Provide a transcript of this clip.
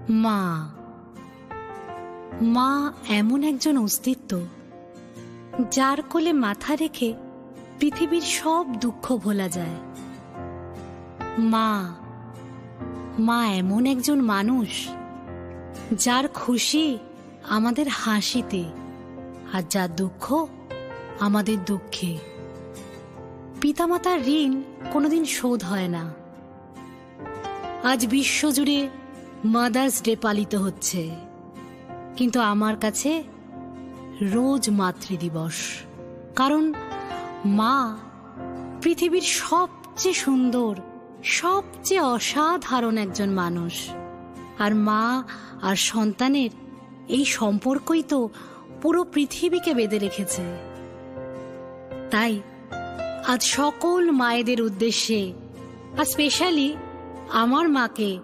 মা মা এমন একজন অস্তিত্ব যার কোলে মাথা রেখে পৃথিবীর সব দুঃখ ভোলা যায়। মা মা এমন একজন মানুষ যার খুশি আমাদের হাসিতে আর যার দুঃখ আমাদের দুঃখে। পিতামাতার ঋণ কোনোদিন শোধ হয় না। আজ বিশ্বজুড়ে মাদার্স ডে পালিত হচ্ছে, কিন্তু আমার কাছে রোজ মাতৃদিবস। কারণ মা পৃথিবীর সবচেয়ে সুন্দর, সবচেয়ে অসাধারণ একজন মানুষ। আর মা আর সন্তানের এই সম্পর্কই তো পুরো পৃথিবীকে বেঁধে রেখেছে। তাই আজ সকল মায়েদের উদ্দেশ্যে আর স্পেশালি আমার মাকে